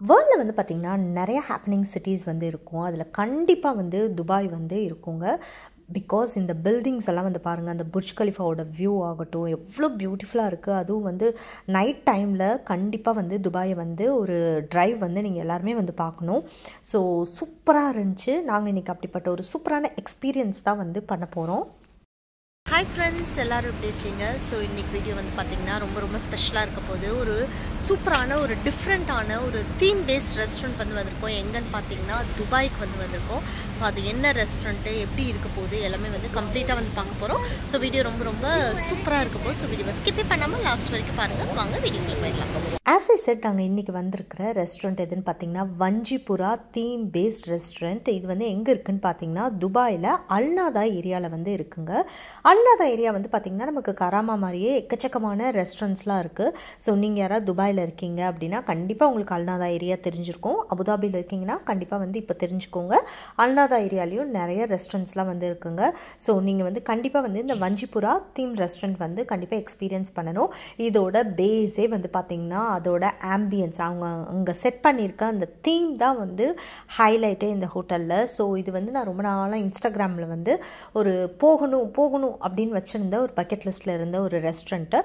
வேர்ல்டில் வந்து பார்த்திங்கன்னா நிறைய ஹேப்பனிங் சிட்டிஸ் வந்து இருக்கும். அதில் கண்டிப்பாக வந்து துபாய் வந்து இருக்குங்க. பிகாஸ் இந்த பில்டிங்ஸ் எல்லாம் வந்து பாருங்கள், அந்த புர்ஜ் கலிஃபாவோட வியூ ஆகட்டும் எவ்வளோ பியூட்டிஃபுல்லாக இருக்குது. அதுவும் வந்து நைட் டைமில் கண்டிப்பாக வந்து துபாயை வந்து ஒரு ட்ரைவ் வந்து நீங்கள் எல்லாருமே வந்து பார்க்கணும். ஸோ சூப்பராக இருந்துச்சு. நாங்கள் இன்றைக்கி அப்படிப்பட்ட ஒரு சூப்பரான எக்ஸ்பீரியன்ஸ் தான் வந்து பண்ண போகிறோம். ஹாய் ஃப்ரெண்ட்ஸ், எல்லோரும் எப்படி இருக்கீங்க? ஸோ இன்றைக்கி வீடியோ வந்து பார்த்திங்கன்னா ரொம்ப ஸ்பெஷலாக இருக்க போது. ஒரு சூப்பரான ஒரு டிஃப்ரெண்ட்டான ஒரு தீம் பேஸ்ட் ரெஸ்டாரண்ட் வந்து வந்திருக்கோம். எங்கன்னு பார்த்தீங்கன்னா துபாய்க்கு வந்து வந்திருக்கோம். ஸோ அது என்ன ரெஸ்டாரண்ட்டு, எப்படி இருக்க போகுது, எல்லாமே வந்து கம்ப்ளீட்டாக வந்து பார்க்க போகிறோம். ஸோ வீடியோ ரொம்ப சூப்பராக இருக்க போது. ஸோ வீடியோவை ஸ்கிப் பண்ணாமல் லாஸ்ட் வரைக்கும் பாருங்கள். வாங்க வீடியோக்குள்ளே போயிடலாம். ஆஸ் ஐ செட், நாங்கள் இன்றைக்கி வந்திருக்கிற ரெஸ்டாரண்ட் எதுன்னு பார்த்தீங்கன்னா வஞ்சிபுரா தீம் பேஸ்ட் ரெஸ்டாரண்ட். இது வந்து எங்கே இருக்குதுன்னு பார்த்தீங்கன்னா துபாயில் அல்நாதா ஏரியாவில் வந்து இருக்குங்க. அல்நாதா ஏரியா வந்து பார்த்திங்கன்னா நமக்கு கராமா மாதிரியே எக்கச்சக்கமான ரெஸ்டாரண்ட்ஸ்லாம் இருக்குது. ஸோ நீங்கள் யாராவது துபாயில் இருக்கீங்க அப்படின்னா கண்டிப்பாக உங்களுக்கு அல்நாதா ஏரியா தெரிஞ்சிருக்கும். அபுதாபியில் இருக்கீங்கன்னா கண்டிப்பாக வந்து இப்போ தெரிஞ்சுக்கோங்க. அல்நாதா ஏரியாலையும் நிறைய ரெஸ்டாரண்ட்ஸ்லாம் வந்து இருக்குங்க. ஸோ நீங்கள் வந்து கண்டிப்பாக வந்து இந்த வஞ்சிபுரா தீம் ரெஸ்டாரண்ட் வந்து கண்டிப்பாக எக்ஸ்பீரியன்ஸ் பண்ணணும். இதோட பேஸே வந்து பார்த்திங்கன்னா அதோட ஆம்பியன்ஸ், அவங்க அங்கே செட் பண்ணியிருக்க அந்த தீம் தான் வந்து ஹைலைட்டே இந்த ஹோட்டலில். ஸோ இது வந்து நான் ரொம்ப நாளாக இன்ஸ்டாகிராமில் வந்து ஒரு போகணும் அப்படின்னு வச்சுருந்த ஒரு பக்கெட் லிஸ்ட்டில் இருந்த ஒரு ரெஸ்டாரண்ட்டு.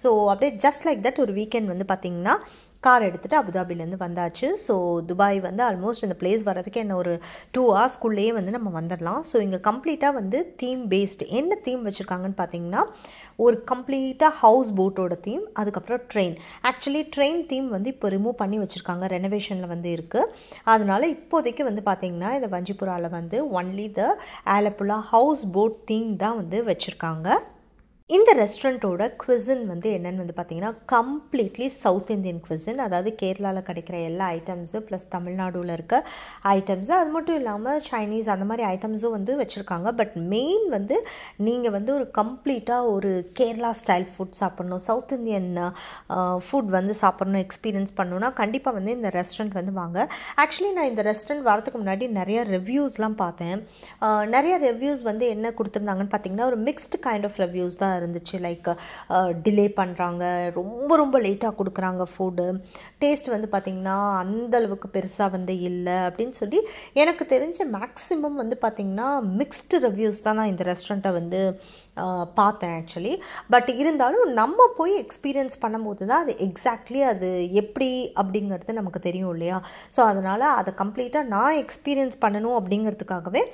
ஸோ அப்படியே ஜஸ்ட் லைக் தட் ஒரு வீக்கெண்ட் வந்து பார்த்திங்கன்னா கார் எடுத்துகிட்டு அபுதாபிலேருந்து வந்தாச்சு. ஸோ துபாய் வந்து ஆல்மோஸ்ட் இந்த பிளேஸ் வர்றதுக்கு என்ன ஒரு 2 ஹவர்ஸ்க்குள்ளேயே வந்து நம்ம வந்துடலாம். ஸோ இங்கே கம்ப்ளீட்டாக வந்து தீம் பேஸ்டு. என்ன தீம் வச்சுருக்காங்கன்னு பார்த்தீங்கன்னா ஒரு கம்ப்ளீட்டாக ஹவுஸ் போட்டோட தீம், அதுக்கப்புறம் ட்ரெயின். ஆக்சுவலி ட்ரெயின் தீம் வந்து இப்போ ரிமூவ் பண்ணி வச்சுருக்காங்க, ரெனோவேஷனில் வந்து இருக்குது. அதனால் இப்போதைக்கு வந்து பார்த்திங்கன்னா இந்த வஞ்சிபுராவில் வந்து only the Alappuzha house boat theme தான் வந்து வச்சுருக்காங்க. இந்த ரெஸ்டாரண்ட்டோட குவிசின் வந்து என்னென்னு வந்து பார்த்திங்கன்னா கம்ப்ளீட்லி சவுத் இந்தியன் குவிசின். அதாவது கேரளாவில் கிடைக்கிற எல்லா ஐட்டம்ஸு ப்ளஸ் தமிழ்நாடுவில் இருக்க ஐட்டம்ஸு, அது மட்டும் இல்லாமல் சைனீஸ் அந்த மாதிரி ஐட்டம்ஸும் வந்து வச்சுருக்காங்க. பட் மெயின் வந்து நீங்கள் வந்து ஒரு கம்ப்ளீட்டாக ஒரு கேரளா ஸ்டைல் ஃபுட் சாப்பிட்ணும், சவுத் இந்தியன் ஃபுட் வந்து சாப்பிட்ணும், எக்ஸ்பீரியன்ஸ் பண்ணணுன்னா கண்டிப்பாக வந்து இந்த ரெஸ்டாரண்ட் வந்து வாங்க. ஆக்சுவலி நான் இந்த ரெஸ்டாரண்ட் வரதுக்கு முன்னாடி நிறைய ரிவ்யூஸ்லாம் பார்த்தேன். நிறைய ரிவ்யூஸ் வந்து என்ன கொடுத்துருந்தாங்கன்னு பார்த்தீங்கன்னா ஒரு மிக்ஸ்டு கைண்ட் ஆஃப் ரிவ்யூஸ் தான் இருந்துச்சு. லைக் டிலே பண்ணுறாங்க, ரொம்ப லேட்டாக கொடுக்குறாங்க ஃபுட்டு, டேஸ்ட் வந்து பார்த்திங்கன்னா அந்தளவுக்கு பெருசாக வந்து இல்லை அப்படின்னு சொல்லி எனக்கு தெரிஞ்ச மேக்ஸிமம் வந்து பார்த்திங்கன்னா மிக்ஸ்டு ரிவ்யூஸ் தான் நான் இந்த ரெஸ்டாரண்ட்டை வந்து பார்த்தேன் ஆக்சுவலி. பட் இருந்தாலும் நம்ம போய் எக்ஸ்பீரியன்ஸ் பண்ணும்போது தான் அது எக்ஸாக்ட்லி அது எப்படி அப்படிங்கிறது நமக்கு தெரியும் இல்லையா? ஸோ அதனால் அதை கம்ப்ளீட்டாக நான் எக்ஸ்பீரியன்ஸ் பண்ணணும் அப்படிங்கிறதுக்காகவே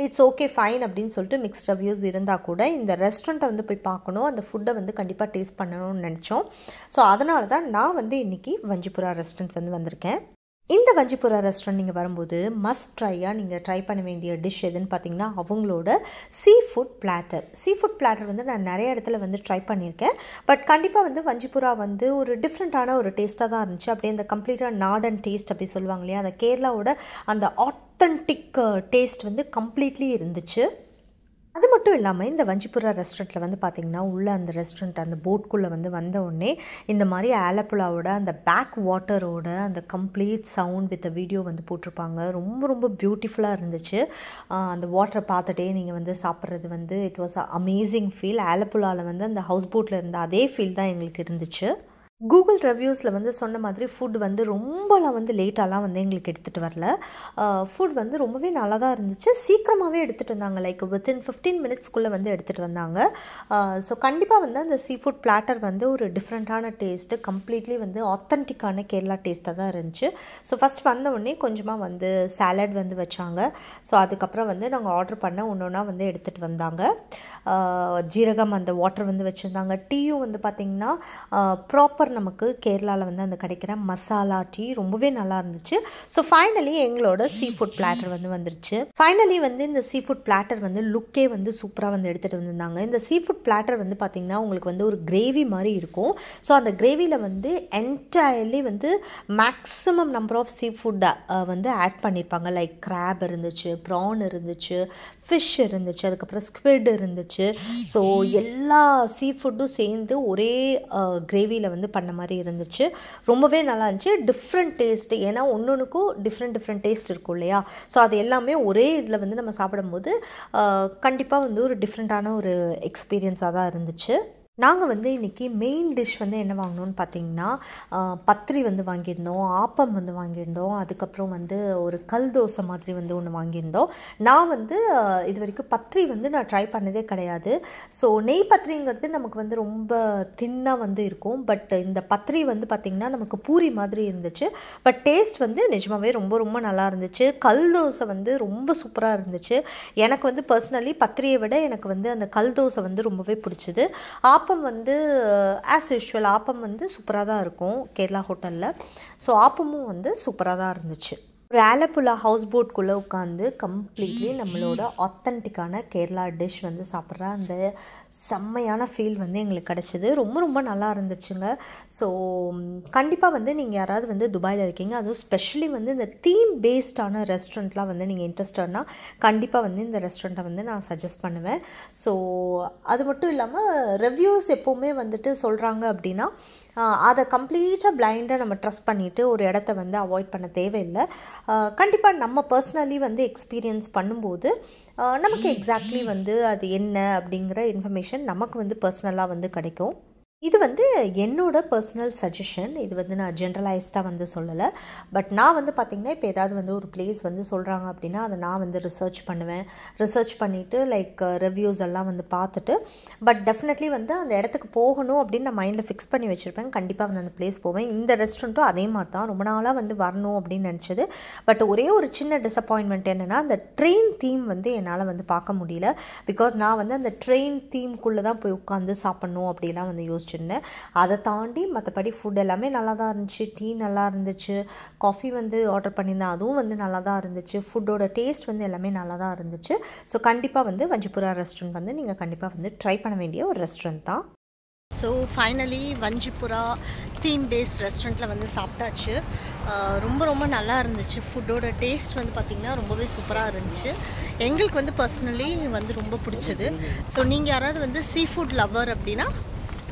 இட்ஸ் ஓகே ஃபைன் அப்படின்னு சொல்லிட்டு மிக்ஸ்ட் ரிவ்யூஸ் இருந்தால் கூட இந்த ரெஸ்டாரண்ட்டை வந்து போய் பார்க்கணும், அந்த ஃபுட்டை வந்து கண்டிப்பாக டேஸ்ட் பண்ணணும்னு நினச்சோம். ஸோ அதனால தான் நான் வந்து இன்றைக்கி வஞ்சிபுரா ரெஸ்டாரண்ட் வந்து வந்திருக்கேன். இந்த வஞ்சிபுரா ரெஸ்டாரண்ட் நீங்கள் வரும்போது மஸ்ட் ட்ரையாக நீங்கள் ட்ரை பண்ண வேண்டிய டிஷ் எதுன்னு பார்த்தீங்கன்னா அவங்களோட சீ ஃபுட் பிளாட்டர் வந்து நான் நிறைய இடத்துல வந்து ட்ரை பண்ணியிருக்கேன். பட் கண்டிப்பாக வந்து வஞ்சிபுரா வந்து ஒரு டிஃப்ரெண்ட்டான ஒரு டேஸ்ட்டாக தான் இருந்துச்சு. அப்படியே அந்த கம்ப்ளீட்டாக நாடன் டேஸ்ட் அப்படி சொல்லுவாங்க இல்லையா, அந்த கேரளாவோட அந்த ஆத்தென்டிக் டேஸ்ட் வந்து கம்ப்ளீட்லி இருந்துச்சு. அது மட்டும் இல்லாமல் இந்த வஞ்சிபுரா ரெஸ்டாரண்ட்டில் வந்து பார்த்திங்கன்னா உள்ள அந்த ரெஸ்டாரண்ட் அந்த போட்குள்ளே வந்து வந்த உடனே இந்த மாதிரி ஆலப்புழாவோட அந்த பேக் வாட்டரோட அந்த கம்ப்ளீட் சவுண்ட் வித் வீடியோ வந்து போட்டிருப்பாங்க. ரொம்ப பியூட்டிஃபுல்லாக இருந்துச்சு. அந்த வாட்டரை பார்த்துட்டே நீங்கள் வந்து சாப்பிட்றது வந்து இட் வாஸ் அமேசிங் ஃபீல். ஆலப்புழாவில் வந்து அந்த ஹவுஸ் போட்டில் இருந்த அதே ஃபீல் தான் எங்களுக்கு இருந்துச்சு. கூகுள் ரிவ்யூஸில் வந்து சொன்ன மாதிரி ஃபுட் வந்து ரொம்பலாம் வந்து லேட்டாலாம் வந்து எங்களுக்கு எடுத்துகிட்டு வரல. ஃபுட் வந்து ரொம்பவே நல்லா தான் இருந்துச்சு. சீக்கிரமாகவே எடுத்துகிட்டு வந்தாங்க, லைக் வித்தின் 15 மினிட்ஸ்க்குள்ளே வந்து எடுத்துகிட்டு வந்தாங்க. ஸோ கண்டிப்பாக வந்து அந்த சீ ஃபுட் பிளாட்டர் வந்து ஒரு டிஃப்ரெண்ட்டான டேஸ்ட்டு, கம்ப்ளீட்லி வந்து ஆத்தென்டிக்கான கேரளா டேஸ்ட்டாக தான் இருந்துச்சு. ஸோ ஃபஸ்ட் வந்த உடனே கொஞ்சமாக வந்து சாலட் வந்து வச்சாங்க. ஸோ அதுக்கப்புறம் வந்து நாங்கள் ஆர்டர் பண்ண ஒன்றா வந்து எடுத்துகிட்டு வந்தாங்க. ஜீரகம் அந்த வாட்டர் வந்து வச்சுருந்தாங்க. டீயும் வந்து பார்த்திங்கன்னா ப்ராப்பர் நமக்கு கேரளாவில் வந்து அந்த கிடைக்கிற மசாலா டீ ரொம்பவே நல்லா இருந்துச்சு. ஸோ ஃபைனலி எங்களோட சீ ஃபுட் பிளாட்டர் வந்து வந்துருச்சு. ஃபைனலி வந்து இந்த சீ ஃபுட் பிளாட்டர் வந்து லுக்கே வந்து சூப்பராக வந்து எடுத்துகிட்டு வந்திருந்தாங்க. இந்த சீ ஃபுட் பிளாட்டர் வந்து பார்த்திங்கன்னா உங்களுக்கு வந்து ஒரு கிரேவி மாதிரி இருக்கும். ஸோ அந்த கிரேவியில் வந்து என்டையர்லி வந்து maximum number of seafood வந்து ஆட் பண்ணியிருப்பாங்க. லைக் கிராப் இருந்துச்சு, ப்ரான் இருந்துச்சு, ஃபிஷ் இருந்துச்சு, அதுக்கப்புறம் ஸ்குவிட் இருந்துச்சு. ஸோ எல்லா சீ ஃபுட்டும் சேர்ந்து ஒரே கிரேவியில் வந்து பண்ண மாதிரி இருந்துச்சு. ரொம்பவே நல்லா இருந்துச்சு. டிஃப்ரெண்ட் டேஸ்ட்டு, ஏன்னா ஒன்றுக்கும் டிஃப்ரெண்ட் டேஸ்ட் இருக்கும் இல்லையா? ஸோ அது எல்லாமே ஒரே இதில் வந்து நம்ம சாப்பிடும்போது கண்டிப்பாக வந்து ஒரு டிஃப்ரெண்ட்டான ஒரு எக்ஸ்பீரியன்ஸாக தான் இருந்துச்சு. நாங்கள் வந்து இன்றைக்கி மெயின் டிஷ் வந்து என்ன வாங்கினோன்னு பார்த்தீங்கன்னா பத்திரி வந்து வாங்கியிருந்தோம், ஆப்பம் வந்து வாங்கியிருந்தோம், அதுக்கப்புறம் வந்து ஒரு கல் தோசை மாதிரி வந்து ஒன்று வாங்கியிருந்தோம். நான் வந்து இது வரைக்கும் பத்திரி வந்து நான் ட்ரை பண்ணதே கிடையாது. ஸோ நெய் பத்திரிங்கிறது நமக்கு வந்து ரொம்ப தின்னாக வந்து இருக்கும். பட் இந்த பத்திரி வந்து பார்த்திங்கன்னா நமக்கு பூரி மாதிரி இருந்துச்சு. பட் டேஸ்ட் வந்து நிஜமாகவே ரொம்ப ரொம்ப நல்லா இருந்துச்சு. கல் தோசை வந்து ரொம்ப சூப்பராக இருந்துச்சு. எனக்கு வந்து பர்சனலி பத்திரியை விட எனக்கு வந்து அந்த கல் தோசை வந்து ரொம்பவே பிடிச்சிது. ஆப்பம் வந்து ஆஸ் யூஷுவல் ஆப்பம் வந்து சூப்பராக தான் இருக்கும் கேரளா ஹோட்டலில். ஸோ ஆப்பமும் வந்து சூப்பராக தான் இருந்துச்சு. ஒரு ஆலப்புழா ஹவுஸ் போட்குள்ளே உட்காந்து கம்ப்ளீட்லி நம்மளோட ஆத்தென்டிக்கான கேரளா டிஷ் வந்து சாப்பிட்ற அந்த செம்மையான ஃபீல் வந்து எங்களுக்கு கிடச்சிது. ரொம்ப ரொம்ப நல்லா இருந்துச்சுங்க. ஸோ கண்டிப்பாக வந்து நீங்கள் யாராவது வந்து துபாயில் இருக்கீங்க, அதுவும் ஸ்பெஷலி வந்து இந்த தீம் பேஸ்டான ரெஸ்டாரண்ட்லாம் வந்து நீங்கள் இன்ட்ரெஸ்டட்னா கண்டிப்பாக வந்து இந்த ரெஸ்டாரண்ட்டை வந்து நான் சஜஸ்ட் பண்ணுவேன். ஸோ அது மட்டும் இல்லாமல் ரிவ்யூஸ் எப்போவுமே வந்துட்டு சொல்கிறாங்க அப்படின்னா அதை கம்ப்ளீட்டாக பிளைண்டாக நம்ம ட்ரஸ்ட் பண்ணிவிட்டு ஒரு இடத்த வந்து அவாய்ட் பண்ண தேவையில்லை. கண்டிப்பாக நம்ம பர்சனலி வந்து எக்ஸ்பீரியன்ஸ் பண்ணும்போது நமக்கு எக்ஸாக்ட்லி வந்து அது என்ன அப்படிங்கிற இன்ஃபர்மேஷன் நமக்கு வந்து பர்சனலாக வந்து கிடைக்கும். இது வந்து என்னோட பர்சனல் சஜஷன். இது வந்து நான் ஜென்ரலைஸ்டாக வந்து சொல்லலை. பட் நான் வந்து பார்த்திங்கன்னா இப்போ ஏதாவது வந்து ஒரு பிளேஸ் வந்து சொல்கிறாங்க அப்படின்னா அதை நான் வந்து ரிசர்ச் பண்ணுவேன். ரிசர்ச் பண்ணிவிட்டு லைக் ரிவ்யூஸ் எல்லாம் வந்து பார்த்துட்டு பட் டெஃபினெட்லி வந்து அந்த இடத்துக்கு போகணும் அப்படின்னு நான் மைண்டில் ஃபிக்ஸ் பண்ணி வச்சுருப்பேன். கண்டிப்பாக வந்து அந்த பிளேஸ் போவேன். இந்த ரெஸ்டாரண்ட்டும் அதே மாதிரி தான் ரொம்ப நாளாக வந்து வரணும் அப்படின்னு நினச்சது. பட் ஒரே ஒரு சின்ன டிசப்பாயின்மெண்ட் என்னென்னா அந்த ட்ரெயின் தீம் வந்து என்னால் வந்து பார்க்க முடியல. பிகாஸ் நான் வந்து அந்த ட்ரெயின் தீம்குள்ளே தான் போய் உட்காந்து சாப்பிட்ணும் அப்படிலாம் வந்து யோசிச்சிருந்தேன். அதை தாண்டி மற்றபடி ஃபுட் எல்லாமே நல்லா தான் இருந்துச்சு. டீ நல்லா இருந்துச்சு. காஃபி வந்து ஆர்டர் பண்ணியிருந்தேன், அதுவும் வந்து நல்லா தான் இருந்துச்சு. ஃபுட்டோட டேஸ்ட் வந்து எல்லாமே நல்லா தான் இருந்துச்சு. ஸோ கண்டிப்பாக வந்து வஞ்சிபுரா ரெஸ்டாரண்ட் வந்து நீங்கள் கண்டிப்பாக வந்து ட்ரை பண்ண வேண்டிய ஒரு ரெஸ்டாரண்ட் தான். ஸோ ஃபைனலி வஞ்சிபுரா தீம் பேஸ்ட் ரெஸ்டாரண்ட்டில் வந்து சாப்பிட்டாச்சு. ரொம்ப ரொம்ப நல்லா இருந்துச்சு. ஃபுட்டோட டேஸ்ட் வந்து பார்த்திங்கன்னா ரொம்பவே சூப்பராக இருந்துச்சு. எங்களுக்கு வந்து பர்சனலி வந்து ரொம்ப பிடிச்சது. ஸோ நீங்கள் யாராவது வந்து சீ ஃபுட் லவ்வர் அப்படின்னா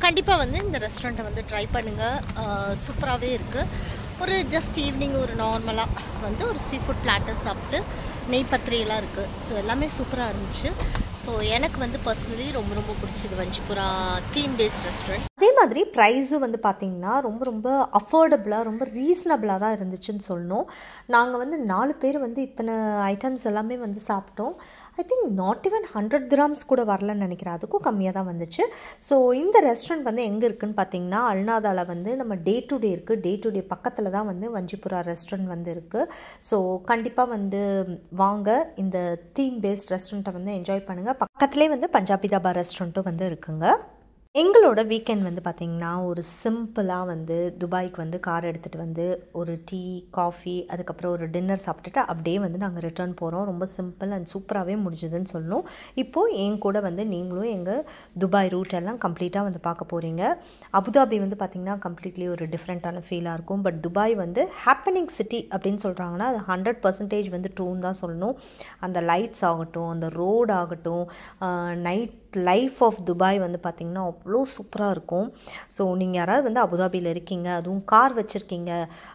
கண்டிப்பாக வந்து இந்த ரெஸ்டாரண்ட்டை வந்து ட்ரை பண்ணுங்கள். சூப்பராகவே இருக்குது. ஒரு ஜஸ்ட் ஈவினிங் ஒரு நார்மலாக வந்து ஒரு சீ ஃபுட் பிளாட்டர் சாப்பிட்டு நெய் பத்திரியெல்லாம் இருக்குது. ஸோ எல்லாமே சூப்பராக இருந்துச்சு. ஸோ எனக்கு வந்து பர்சனலி ரொம்ப ரொம்ப பிடிச்சது வஞ்சிபுரா தீம் பேஸ்ட் ரெஸ்டாரண்ட். அதே மாதிரி ப்ரைஸும் வந்து பார்த்திங்கன்னா ரொம்ப ரொம்ப அஃபோர்டபுளாக ரொம்ப ரீசனபிளாக தான் இருந்துச்சுன்னு சொல்லணும். நாங்கள் வந்து 4 பேர் வந்து இத்தனை ஐட்டம்ஸ் எல்லாமே வந்து சாப்பிட்டோம். I think not even 100 grams கூட வரலன்னு நினைக்கிறேன். அதுக்கும் கம்மியாக தான் வந்துச்சு. ஸோ இந்த ரெஸ்டாரண்ட் வந்து எங்கே இருக்குதுன்னு பார்த்தீங்கன்னா அல்நாதாவில் வந்து நம்ம டே டு டே இருக்குது. டே டு டே பக்கத்தில் தான் வந்து வஞ்சிபுரா ரெஸ்டாரண்ட் வந்து இருக்குது. ஸோ கண்டிப்பாக வந்து வாங்க, இந்த தீம் பேஸ்ட் ரெஸ்டாரண்ட்டை வந்து என்ஜாய் பண்ணுங்கள். பக்கத்துலேயே வந்து பஞ்சாபி தாபா ரெஸ்டாரண்ட்டும் வந்து இருக்குங்க. எங்களோட வீக்கெண்ட் வந்து பார்த்திங்கன்னா ஒரு சிம்பிளாக வந்து துபாய்க்கு வந்து கார் எடுத்துகிட்டு வந்து ஒரு டீ, காஃபி, அதுக்கப்புறம் ஒரு டின்னர் சாப்பிட்டுட்டு அப்படியே வந்து நாங்கள் ரிட்டர்ன் போகிறோம். ரொம்ப சிம்பிள் அண்ட் சூப்பராகவே முடிஞ்சதுன்னு சொல்லணும். இப்போது என் கூட வந்து நீங்களும் எங்கள் துபாய் ரூட் எல்லாம் கம்ப்ளீட்டாக வந்து பார்க்க போகிறீங்க. அபுதாபி வந்து பார்த்திங்கன்னா கம்ப்ளீட்லி ஒரு டிஃப்ரெண்ட்டான ஃபீலாக இருக்கும். பட் துபாய் வந்து ஹாப்பனிங் சிட்டி அப்படின்னு சொல்கிறாங்கன்னா அது 100% வந்து ட்ரூன்னு தான் சொல்லணும். அந்த லைட்ஸ் ஆகட்டும், அந்த ரோடு ஆகட்டும், நைட் லைஃப் ஆஃப் துபாய் வந்து பார்த்திங்கன்னா அவ்வளோ சூப்பராக இருக்கும். ஸோ நீங்கள் யாராவது வந்து அபுதாபியில் இருக்கீங்க, அதுவும் கார் வச்சுருக்கீங்க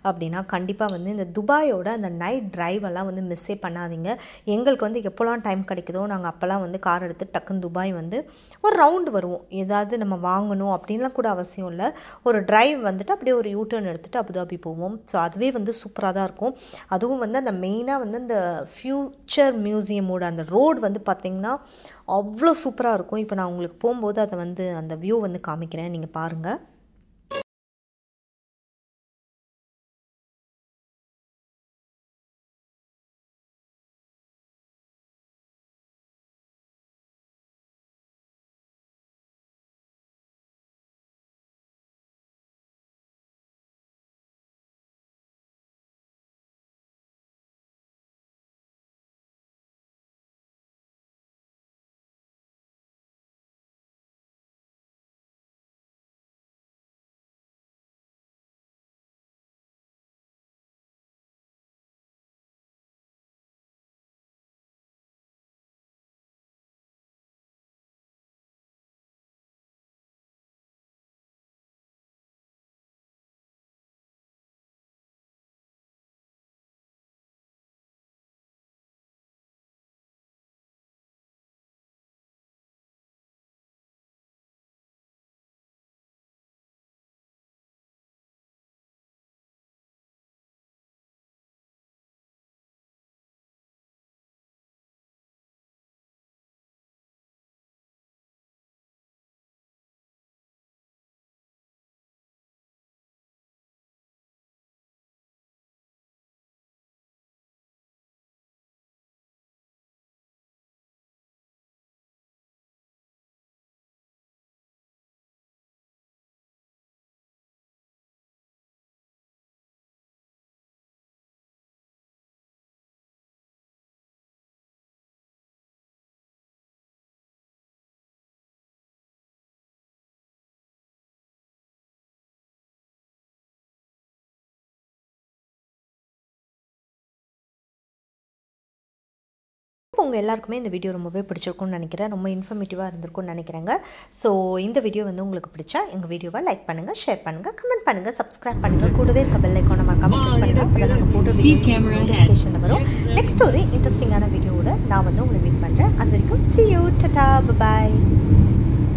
அப்படின்னா கண்டிப்பாக வந்து இந்த துபாயோட அந்த நைட் ட்ரைவெல்லாம் வந்து மிஸ்ஸே பண்ணாதீங்க. எங்களுக்கு வந்து எப்போல்லாம் டைம் கிடைக்குதோ நாங்கள் அப்போல்லாம் வந்து கார் எடுத்து டக்குன்னு துபாய் வந்து ஒரு ரவுண்டு வருவோம். ஏதாவது நம்ம வாங்கணும் அப்படின்லாம் கூட அவசியம் இல்லை. ஒரு ட்ரைவ் வந்துட்டு அப்படியே ஒரு யூட்டர்ன் எடுத்துகிட்டு அபுதாபி போவோம். ஸோ அதுவே வந்து சூப்பராக தான் இருக்கும். அதுவும் வந்து அந்த மெயினாக வந்து இந்த ஃப்யூச்சர் மியூசியமோட அந்த ரோடு வந்து பார்த்திங்கன்னா அவ்வளோ சூப்பராக இருக்கும். இப்போ நான் உங்களுக்கு போகும்போது அதை வந்து அந்த வியூ வந்து காமிக்கிறேன், நீங்கள் பாருங்கள். ஹோப் உங்கள் எல்லாருக்குமே இந்த வீடியோ ரொம்பவே பிடிச்சிருக்கும்னு நினைக்கிறேன். ரொம்ப இன்ஃபர்மேட்டிவாக இருந்திருக்கும்னு நினைக்கிறேங்க. ஸோ இந்த வீடியோ வந்து உங்களுக்கு பிடிச்சா எங்கள் வீடியோவை லைக் பண்ணுங்கள், ஷேர் பண்ணுங்கள், கமெண்ட் பண்ணுங்கள், சப்ஸ்கிரைப் பண்ணுங்கள், கூடவே இருக்க பெல் ஐக்கானை மறக்காம கிளிக் பண்ணுங்கள். அப்போ தான் நாங்கள் போட்டோ நோட்டிஃபிகேஷன் வரும். நெக்ஸ்ட் ஒரு இன்ட்ரெஸ்டிங்கான வீடியோவோட நான் வந்து உங்களை மீட் பண்ணுறேன். அது வரைக்கும் see you, tata, bye bye.